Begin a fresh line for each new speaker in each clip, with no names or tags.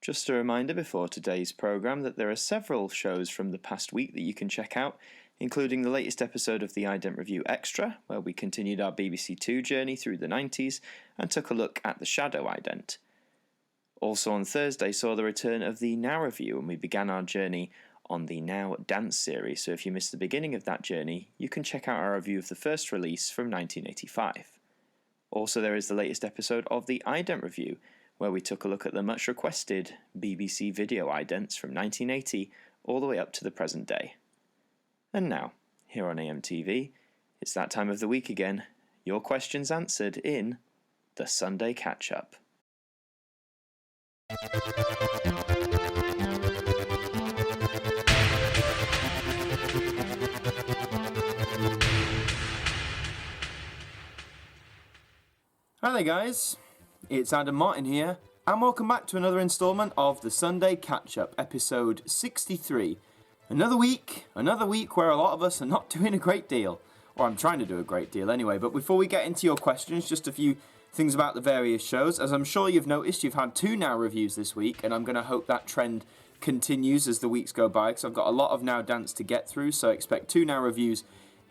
Just a reminder before today's programme that there are several shows from the past week that you can check out, including the latest episode of the Ident Review Extra, where we continued our BBC Two journey through the 90s and took a look at the Shadow Ident. Also on Thursday saw the return of the Now Review, and we began our journey on the Now Dance series, so if you missed the beginning of that journey, you can check out our review of the first release from 1985. Also there is the latest episode of the Ident Review, where we took a look at the much requested BBC video idents from 1980 all the way up to the present day. And now, here on AMTV, it's that time of the week again, your questions answered in the Sunday Catch-Up. Hi there guys, it's Adam Martyn here, and welcome back to another instalment of the Sunday Catch-Up, episode 63. Another week where a lot of us are not doing a great deal, or I'm trying to do a great deal anyway. But before we get into your questions, just a few things about the various shows. As I'm sure you've noticed, you've had 2 Now reviews this week, and I'm going to hope that trend continues as the weeks go by, because I've got a lot of Now Dance to get through, so expect 2 Now reviews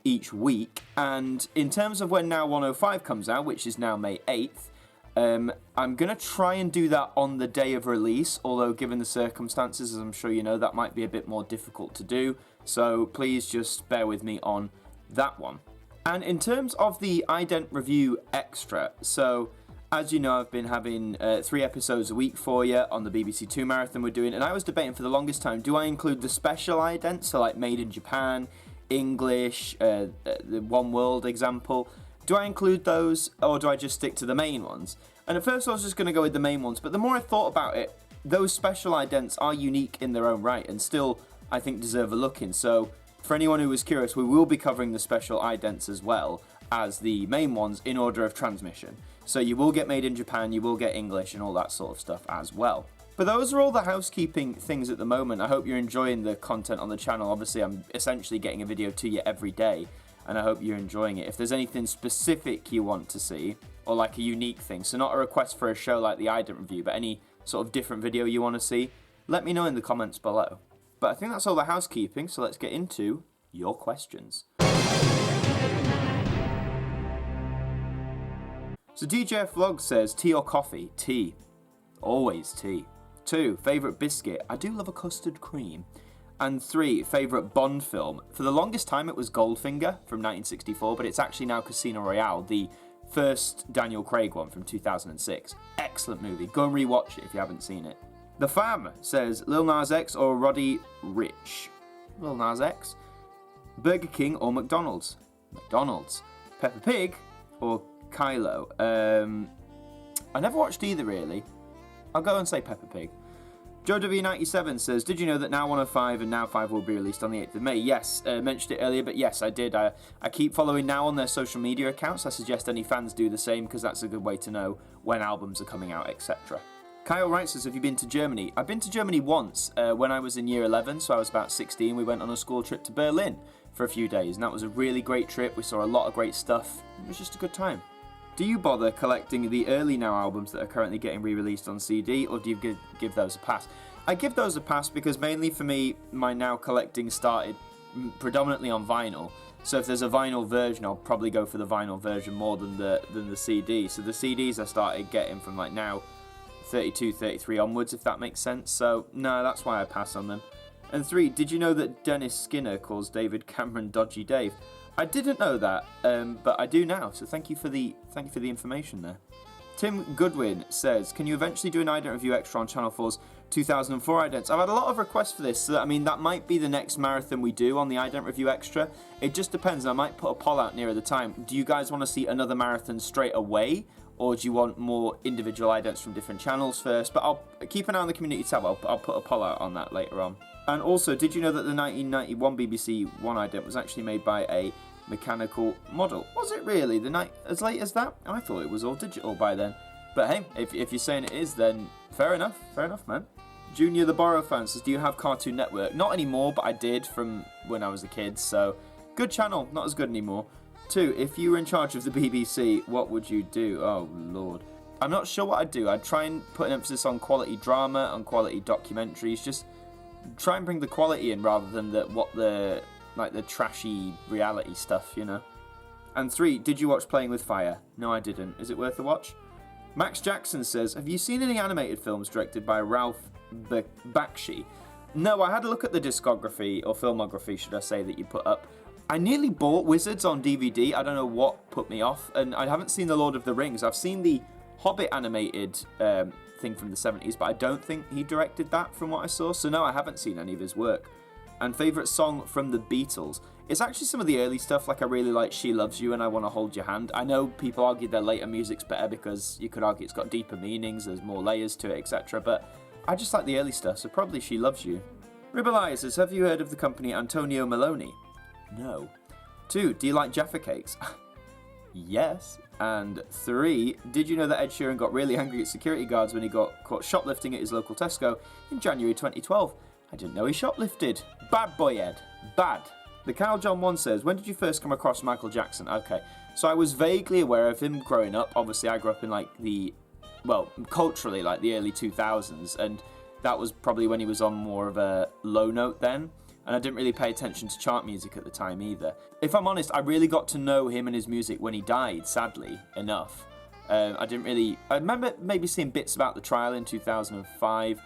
each week. And in terms of when Now 105 comes out, which is now May 8th, I'm going to try and do that on the day of release, although given the circumstances, as I'm sure you know, that might be a bit more difficult to do, so please just bear with me on that one. And in terms of the Ident Review Extra, so as you know, I've been having 3 episodes a week for you on the BBC Two marathon we're doing, and I was debating for the longest time, do I include the special idents, so like Made in Japan, English, the One World example? Do I include those, or do I just stick to the main ones? And at first I was just going to go with the main ones, but the more I thought about it, those special idents are unique in their own right, and still, I think, deserve a look in. So, for anyone who was curious, we will be covering the special idents as well as the main ones in order of transmission. So you will get Made in Japan, you will get English, and all that sort of stuff as well. But those are all the housekeeping things at the moment. I hope you're enjoying the content on the channel. Obviously, I'm essentially getting a video to you every day, and I hope you're enjoying it. If there's anything specific you want to see, or like a unique thing, so not a request for a show like the Ident Review, but any sort of different video you want to see, let me know in the comments below. But I think that's all the housekeeping, so let's get into your questions. So DJF Vlog says, tea or coffee? Tea. Always tea. 2, favourite biscuit? I do love a custard cream. And 3, favourite Bond film? For the longest time it was Goldfinger from 1964, but it's actually now Casino Royale, the first Daniel Craig one from 2006. Excellent movie. Go and rewatch it if you haven't seen it. The Fam says, Lil Nas X or Roddy Ricch? Lil Nas X. Burger King or McDonald's? McDonald's. Peppa Pig or Kylo? I never watched either really. I'll go and say Peppa Pig. Joe W97 says, did you know that Now 105 and Now 5 will be released on the 8th of May? Yes, mentioned it earlier, but yes, I did. I keep following Now on their social media accounts. I suggest any fans do the same, because that's a good way to know when albums are coming out, etc. Kyle writes us, have you been to Germany? I've been to Germany once, when I was in year 11, so I was about 16. We went on a school trip to Berlin for a few days, and that was a really great trip. We saw a lot of great stuff. It was just a good time. Do you bother collecting the early Now albums that are currently getting re-released on CD, or do you give those a pass? I give those a pass because mainly for me, my Now collecting started predominantly on vinyl. So if there's a vinyl version, I'll probably go for the vinyl version more than the CD. So the CDs I started getting from like Now 32, 33 onwards, if that makes sense. So no, that's why I pass on them. And 3, did you know that Dennis Skinner calls David Cameron Dodgy Dave? I didn't know that, but I do now, so thank you for the information there. Tim Goodwin says, can you eventually do an Ident Review Extra on Channel 4's 2004 idents? I've had a lot of requests for this, so I mean, that might be the next marathon we do on the Ident Review Extra. It just depends, I might put a poll out nearer the time. Do you guys want to see another marathon straight away, or do you want more individual idents from different channels first? But I'll keep an eye on the community tab, I'll put a poll out on that later on. And also, did you know that the 1991 BBC One ident was actually made by a mechanical model? Was it really? As late as that? I thought it was all digital by then. But hey, if you're saying it is, then fair enough, man. Junior the Borrow fan says, do you have Cartoon Network? Not anymore, but I did from when I was a kid, so good channel, not as good anymore. 2, if you were in charge of the BBC, what would you do? Oh, Lord. I'm not sure what I'd do. I'd try and put an emphasis on quality drama, on quality documentaries. Just try and bring the quality in rather than the trashy reality stuff, you know. And 3, did you watch Playing with Fire? No, I didn't. Is it worth a watch? Max Jackson says, have you seen any animated films directed by Ralph Bakshi? No, I had a look at the discography, or filmography, should I say, that you put up. I nearly bought Wizards on DVD. I don't know what put me off. And I haven't seen The Lord of the Rings. I've seen the Hobbit animated thing from the 70s, but I don't think he directed that from what I saw. So no, I haven't seen any of his work. And favourite song from the Beatles? It's actually some of the early stuff, like I really like She Loves You and I Want to Hold Your Hand. I know people argue their later music's better because you could argue it's got deeper meanings, there's more layers to it, etc. But I just like the early stuff, so probably She Loves You. Ribbalai says, have you heard of the company Antonio Maloney? No. 2, do you like Jaffa Cakes? Yes. And 3, did you know that Ed Sheeran got really angry at security guards when he got caught shoplifting at his local Tesco in January 2012? I didn't know he shoplifted. Bad boy, Ed. Bad. The Cal John 1 says, when did you first come across Michael Jackson? Okay, so I was vaguely aware of him growing up. Obviously, I grew up in culturally, like the early 2000s, and that was probably when he was on more of a low note then, and I didn't really pay attention to chart music at the time either. If I'm honest, I really got to know him and his music when he died, sadly enough. I remember maybe seeing bits about the trial in 2005.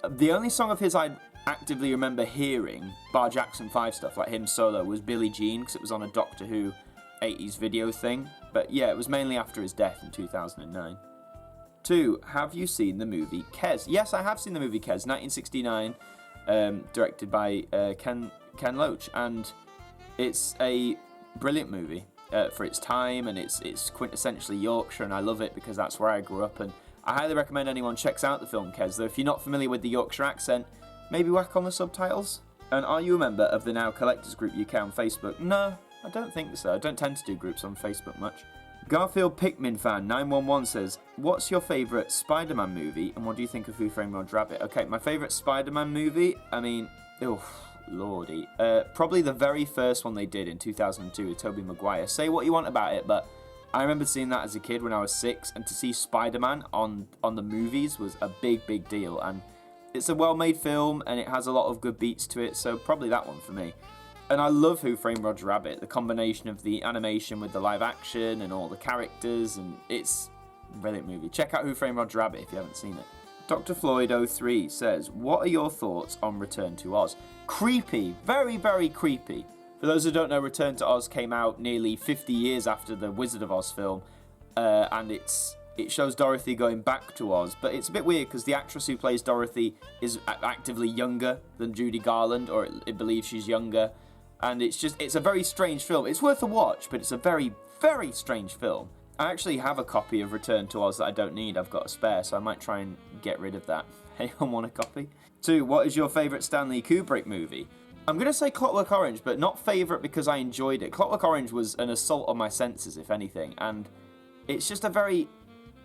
The only song of his I actively remember hearing, bar Jackson 5 stuff, like him solo, was Billie Jean, because it was on a Doctor Who 80s video thing. But yeah, it was mainly after his death in 2009. 2, have you seen the movie Kes? Yes, I have seen the movie Kes, 1969, directed by Ken Loach, and it's a brilliant movie for its time, and it's quintessentially Yorkshire, and I love it because that's where I grew up, and I highly recommend anyone checks out the film Kes, though if you're not familiar with the Yorkshire accent, maybe whack on the subtitles. And are you a member of the Now Collectors group UK on Facebook? No, I don't think so. I don't tend to do groups on Facebook much. Garfield Pikmin fan 911 says, what's your favourite Spider-Man movie and what do you think of Who Framed Roger Rabbit? Okay, my favourite Spider-Man movie, I mean, lordy. Probably the very first one they did in 2002 with Tobey Maguire. Say what you want about it, but I remember seeing that as a kid when I was 6, and to see Spider-Man on the movies was a big, big deal. And it's a well-made film, and it has a lot of good beats to it, so probably that one for me. And I love Who Framed Roger Rabbit, the combination of the animation with the live action and all the characters, and it's a brilliant movie. Check out Who Framed Roger Rabbit if you haven't seen it. Dr. Floyd03 says, what are your thoughts on Return to Oz? Creepy, very, very creepy. For those who don't know, Return to Oz came out nearly 50 years after the Wizard of Oz film, and it shows Dorothy going back to Oz, but it's a bit weird because the actress who plays Dorothy is actively younger than Judy Garland, or it believes she's younger, and it's a very strange film. It's worth a watch, but it's a very, very strange film. I actually have a copy of Return to Oz that I don't need. I've got a spare, so I might try and get rid of that. Anyone want a copy? 2, what is your favourite Stanley Kubrick movie? I'm going to say Clockwork Orange, but not favourite because I enjoyed it. Clockwork Orange was an assault on my senses, if anything, and it's just a very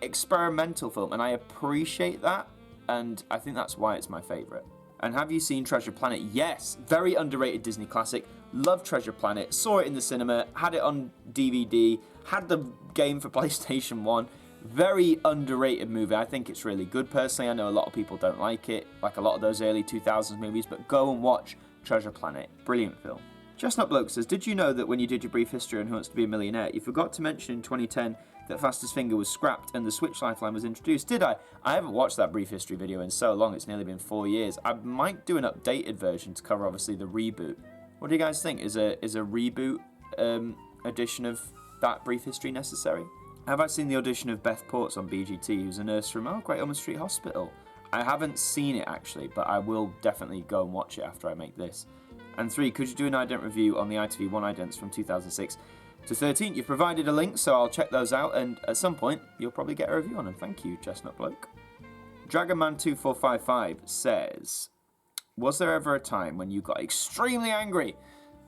experimental film, and I appreciate that, and I think that's why it's my favourite. And have you seen Treasure Planet? Yes, very underrated Disney classic. Love Treasure Planet, saw it in the cinema, had it on DVD, had the game for PlayStation 1. Very underrated movie. I think it's really good personally. I know a lot of people don't like it, like a lot of those early 2000s movies, but go and watch Treasure Planet. Brilliant film. Chestnut Bloke says, did you know that when you did your brief history on Who Wants to Be a Millionaire, you forgot to mention in 2010 that Fastest Finger was scrapped and the Switch Lifeline was introduced? Did I? I haven't watched that brief history video in so long, it's nearly been 4 years. I might do an updated version to cover, obviously, the reboot. What do you guys think? Is a reboot edition of that brief history necessary? Have I seen the audition of Beth Ports on BGT, who's a nurse from Great Ormond Street Hospital? I haven't seen it, actually, but I will definitely go and watch it after I make this. And 3, could you do an ident review on the ITV 1 idents from 2006 to 13? You've provided a link, so I'll check those out, and at some point, you'll probably get a review on them. Thank you, Chestnut Bloke. Dragonman2455 says, was there ever a time when you got extremely angry?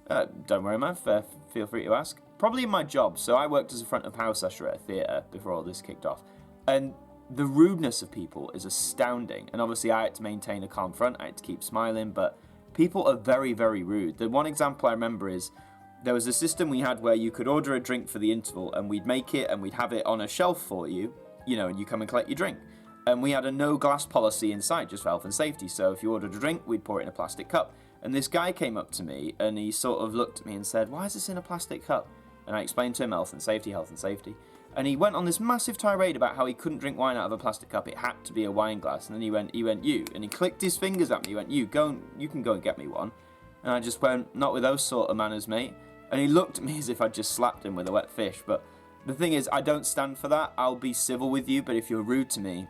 Don't worry, man, feel free to ask. Probably in my job, so I worked as a front of house usher at a theatre before all this kicked off, and the rudeness of people is astounding, and obviously I had to maintain a calm front, I had to keep smiling, but people are very, very rude. The one example I remember is there was a system we had where you could order a drink for the interval and we'd make it and we'd have it on a shelf for you, and you come and collect your drink. And we had a no glass policy inside, just for health and safety. So if you ordered a drink, we'd pour it in a plastic cup. And this guy came up to me and he sort of looked at me and said, "Why is this in a plastic cup?" And I explained to him health and safety. And he went on this massive tirade about how he couldn't drink wine out of a plastic cup. It had to be a wine glass. And then he went, "You." And he clicked his fingers at me. He went, "You can go and get me one." And I just went, "Not with those sort of manners, mate." And he looked at me as if I'd just slapped him with a wet fish. But the thing is, I don't stand for that. I'll be civil with you, but if you're rude to me,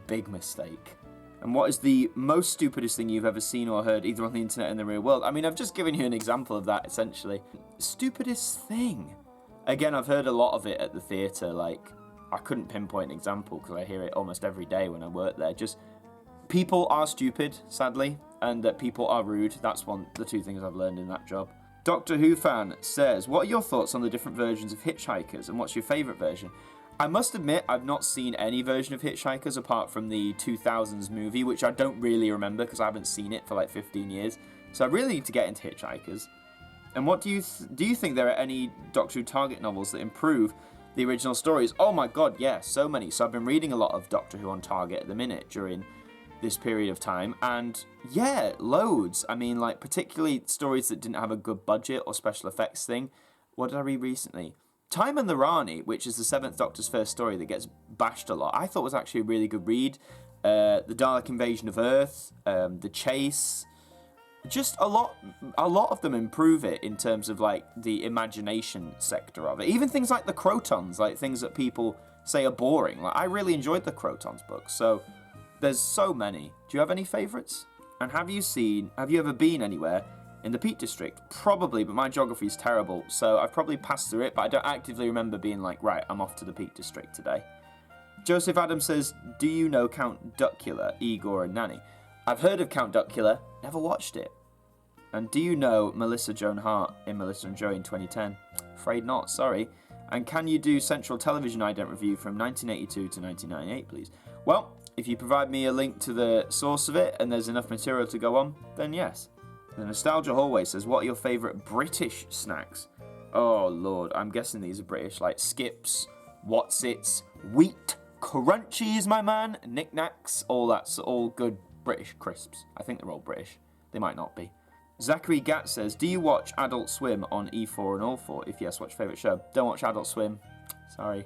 big mistake. And what is the most stupidest thing you've ever seen or heard, either on the internet or in the real world? I mean, I've just given you an example of that, essentially. Stupidest thing? Again, I've heard a lot of it at the theatre. Like, I couldn't pinpoint an example because I hear it almost every day when I work there. Just, people are stupid, sadly, and that people are rude. That's the two things I've learned in that job. Doctor Who fan says, "What are your thoughts on the different versions of Hitchhikers, and what's your favourite version?" I must admit, I've not seen any version of Hitchhikers apart from the 2000s movie, which I don't really remember because I haven't seen it for like 15 years. So I really need to get into Hitchhikers. And what do you think there are any Doctor Who Target novels that improve the original stories? Oh my god, yeah, so many. So I've been reading a lot of Doctor Who on Target at the minute during this period of time, and yeah, loads. I mean, like, particularly stories that didn't have a good budget or special effects thing. What did I read recently? Time and the Rani, which is the 7th Doctor's first story that gets bashed a lot, I thought was actually a really good read. The Dalek Invasion of Earth, The Chase, just a lot of them improve it in terms of like the imagination sector of it. Even things like the Crotons, like things that people say are boring. Like, I really enjoyed the Crotons books, so there's so many. Do you have any favourites? And have you ever been anywhere in the Peak District? Probably, but my geography is terrible, so I've probably passed through it, but I don't actively remember being like, right, I'm off to the Peak District today. Joseph Adams says, "Do you know Count Duckula, Igor and Nanny?" I've heard of Count Duckula, never watched it. And do you know Melissa Joan Hart in Melissa and Joey in 2010? Afraid not, sorry. And can you do Central Television Ident review from 1982 to 1998, please? Well, if you provide me a link to the source of it and there's enough material to go on, then yes. The Nostalgia Hallway says, "What are your favourite British snacks?" Oh lord, I'm guessing these are British, like Skips, Whatsits, Wheat, Crunchies, my man, Knick Knacks, that's all good British crisps. I think they're all British. They might not be. Zachary Gatt says, "Do you watch Adult Swim on E4 and All 4? If yes, what's your favourite show?" Don't watch Adult Swim. Sorry.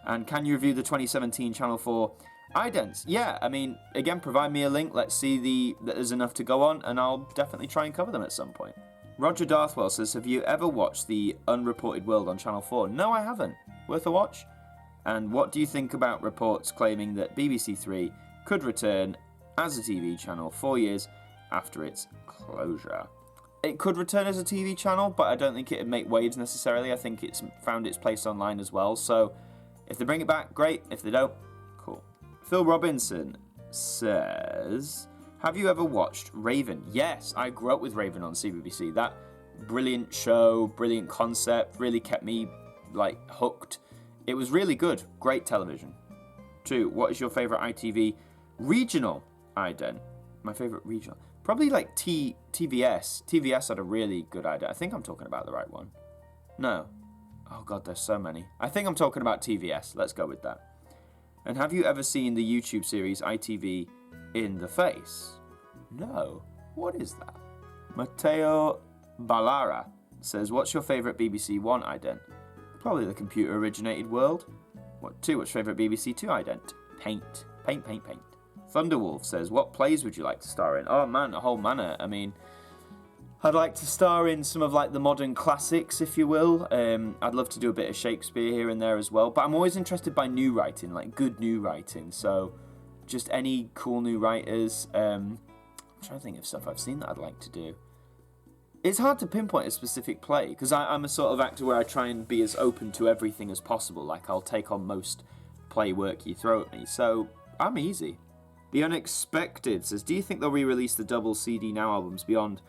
And can you review the 2017 Channel 4 idents? Yeah, I mean, again, provide me a link. Let's see that there's enough to go on, and I'll definitely try and cover them at some point. Roger Darthwell says, "Have you ever watched the Unreported World on Channel 4? No, I haven't. Worth a watch? And what do you think about reports claiming that BBC Three could return as a TV channel 4 years after its closure?" It could return as a TV channel, but I don't think it'd make waves necessarily. I think it's found its place online as well. So if they bring it back, great. If they don't, cool. Phil Robinson says, "Have you ever watched Raven?" Yes, I grew up with Raven on CBBC. That brilliant show, brilliant concept, really kept me hooked. It was really good. Great television. 2. What is your favourite ITV regional ident? My favourite regional? Probably TVS. TVS had a really good ident. I think I'm talking about the right one. No. Oh god, there's so many. I think I'm talking about TVS. Let's go with that. And have you ever seen the YouTube series ITV In the Face? No. What is that? Matteo Ballara says, "What's your favourite BBC One ident?" Probably the Computer Originated World. 2. What's your favourite BBC Two ident? Paint. Paint, paint, paint. Thunderwolf says, "What plays would you like to star in?" Oh man, a whole manner. I mean, I'd like to star in some of the modern classics, if you will. I'd love to do a bit of Shakespeare here and there as well. But I'm always interested by new writing, good new writing. So just any cool new writers. I'm trying to think of stuff I've seen that I'd like to do. It's hard to pinpoint a specific play because I'm a sort of actor where I try and be as open to everything as possible. I'll take on most play work you throw at me. So I'm easy. The Unexpected says, "Do you think they'll re-release the double CD Now albums beyond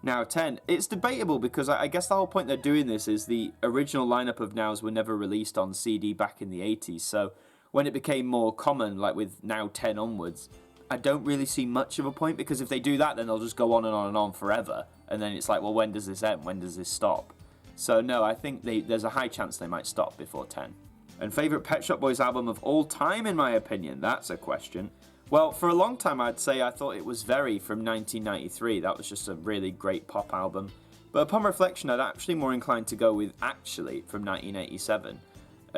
Now 10? It's debatable because I guess the whole point they're doing this is the original lineup of Nows were never released on CD back in the 80s. So when it became more common, with Now 10 onwards, I don't really see much of a point because if they do that, then they'll just go on and on and on forever. And then it's well, when does this end? When does this stop? So no, I think there's a high chance they might stop before 10. And favourite Pet Shop Boys album of all time, in my opinion? That's a question. Well, for a long time, I'd say I thought it was Very from 1993. That was just a really great pop album. But upon reflection, I'd actually more inclined to go with Actually from 1987,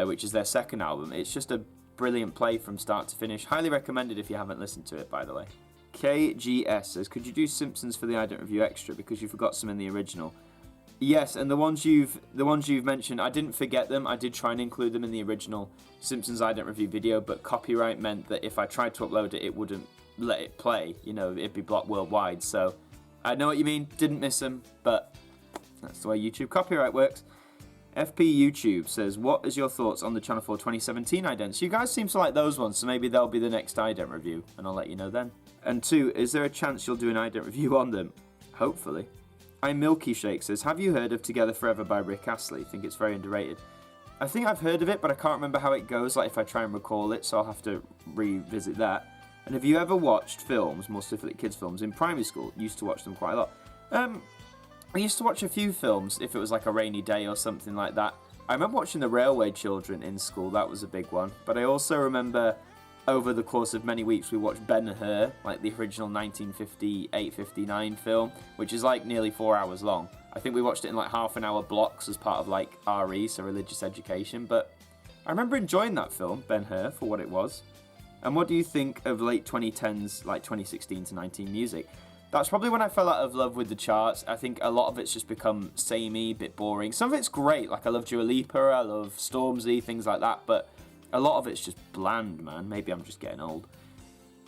which is their second album. It's just a brilliant play from start to finish. Highly recommended if you haven't listened to it, by the way. KGS says, could you do Simpsons for the I Don't Review Extra because you forgot some in the original? Yes, and the ones you've mentioned, I didn't forget them. I did try and include them in the original Simpsons I Don't Review video, but copyright meant that if I tried to upload it, it wouldn't let it play. You know, it'd be blocked worldwide. So I know what you mean. Didn't miss them, but that's the way YouTube copyright works. FP YouTube says, what is your thoughts on the Channel 4 2017 idents? You guys seem to like those ones, so maybe they'll be the next ident review, and I'll let you know then. And 2, is there a chance you'll do an ident review on them? Hopefully. Milky Shake says, have you heard of Together Forever by Rick Astley? Think it's very underrated. I think I've heard of it, but I can't remember how it goes, like if I try and recall it, so I'll have to revisit that. And have you ever watched films, more specifically kids' films, in primary school? Used to watch them quite a lot. I used to watch a few films if it was like a rainy day or something like that. I remember watching The Railway Children in school, that was a big one. But I also remember over the course of many weeks we watched Ben-Hur, like the original 1958-59 film, which is like nearly 4 hours long. I think we watched it in like half-an-hour blocks as part of like RE, so religious education. But I remember enjoying that film, Ben-Hur, for what it was. And what do you think of late 2010s, like 2016 to 19 music? That's probably when I fell out of love with the charts. I think a lot of it's just become samey, bit boring. Some of it's great, like I love Dua Lipa, I love Stormzy, things like that, but a lot of it's just bland, man. Maybe I'm just getting old.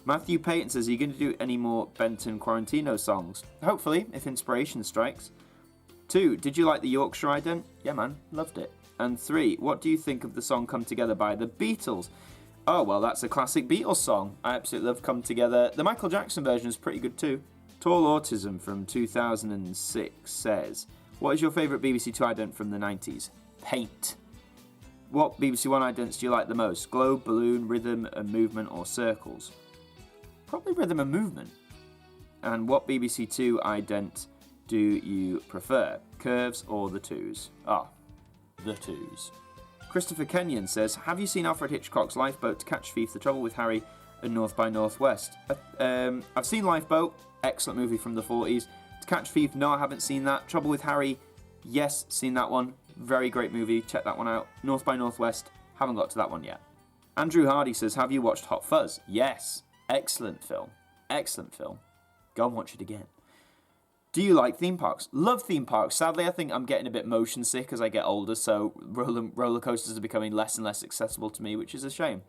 Matthew Payton says, are you going to do any more Benton Quarantino songs? Hopefully, if inspiration strikes. 2, did you like the Yorkshire ident? Yeah, man, loved it. And 3, what do you think of the song Come Together by the Beatles? Oh, well, that's a classic Beatles song. I absolutely love Come Together. The Michael Jackson version is pretty good too. Tall Autism from 2006 says, what is your favourite BBC Two ident from the 90s? Paint. What BBC One idents do you like the most? Globe, balloon, rhythm and movement, or circles? Probably rhythm and movement. And what BBC Two ident do you prefer? Curves or the twos? The twos. Christopher Kenyon says, have you seen Alfred Hitchcock's Lifeboat to Catch Thief, The Trouble with Harry, and North by Northwest? I've seen Lifeboat, excellent movie from the 40s. To Catch Thief, no, I haven't seen that. Trouble with Harry, yes, seen that one. Very great movie, check that one out. North by Northwest, haven't got to that one yet. Andrew Hardy says, have you watched Hot Fuzz? Yes, excellent film. Excellent film. Go and watch it again. Do you like theme parks? Love theme parks. Sadly, I think I'm getting a bit motion sick as I get older, so roller coasters are becoming less and less accessible to me, which is a shame.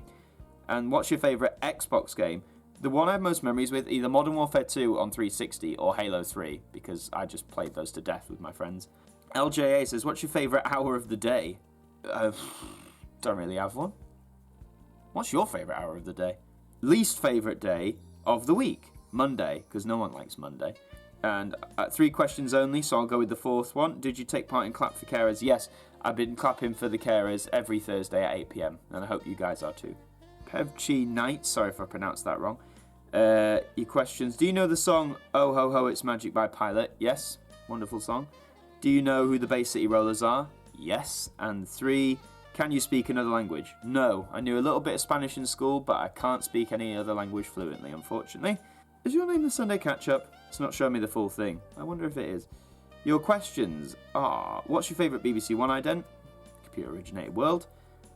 And what's your favourite Xbox game? The one I have most memories with, either Modern Warfare 2 on 360 or Halo 3, because I just played those to death with my friends. LJA says, what's your favourite hour of the day? Don't really have one. What's your favourite hour of the day? Least favourite day of the week? Monday, because no one likes Monday. And 3 questions only, so I'll go with the 4th one. Did you take part in Clap for Carers? Yes, I've been clapping for the carers every Thursday at 8 PM, and I hope you guys are too. Pevchi Knight, sorry if I pronounced that wrong. Your questions. Do you know the song Oh Ho Ho It's Magic by Pilot? Yes, wonderful song. Do you know who the Bay City Rollers are? Yes. And 3, can you speak another language? No, I knew a little bit of Spanish in school, but I can't speak any other language fluently, unfortunately. Is your name the Sunday Catch-Up? It's not showing me the full thing. I wonder if it is. Your questions are, what's your favourite BBC One ident? Computer-originated world.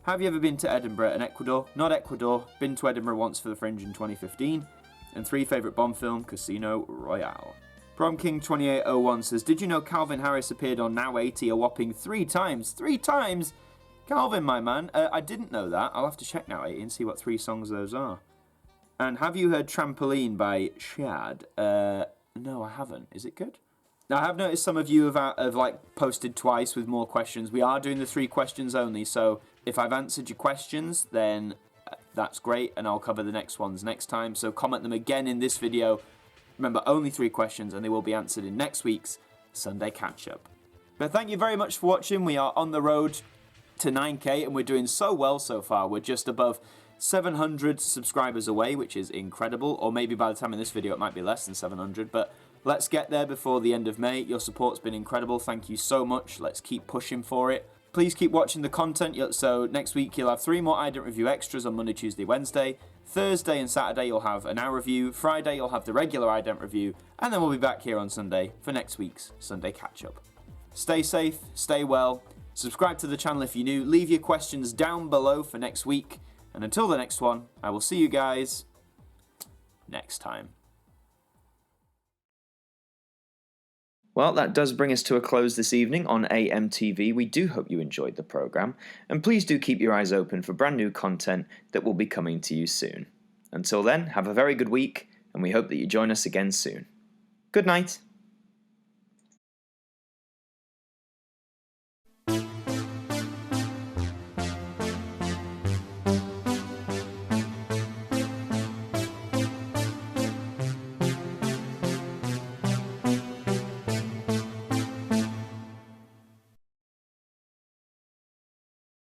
Have you ever been to Edinburgh and Ecuador? Not Ecuador. Been to Edinburgh once for the Fringe in 2015. And 3, favourite Bond film? Casino Royale. Prom King 2801 says, did you know Calvin Harris appeared on Now 80 a whopping 3 times? 3 times? Calvin, my man. I didn't know that. I'll have to check Now 80 and see what 3 songs those are. And have you heard Trampoline by Shad? No, I haven't. Is it good? Now, I have noticed some of you have like posted twice with more questions. We are doing the 3 questions only, so if I've answered your questions, then that's great, and I'll cover the next ones next time. So comment them again in this video. Remember, only 3 questions, and they will be answered in next week's Sunday Catch-Up. But thank you very much for watching. We are on the road to 9K, and we're doing so well so far. We're just above 700 subscribers away, which is incredible. Or maybe by the time in this video, it might be less than 700, but let's get there before the end of May. Your support's been incredible. Thank you so much. Let's keep pushing for it. Please keep watching the content. So next week you'll have 3 more I Don't Review extras on Monday, Tuesday, Wednesday. Thursday and Saturday you'll have an Our Review. Friday you'll have the regular I Don't Review. And then we'll be back here on Sunday for next week's Sunday catch-up. Stay safe, stay well. Subscribe to the channel if you're new. Leave your questions down below for next week. And until the next one, I will see you guys next time. Well, that does bring us to a close this evening on AMTV. We do hope you enjoyed the programme, and please do keep your eyes open for brand new content that will be coming to you soon. Until then, have a very good week, and we hope that you join us again soon. Good night.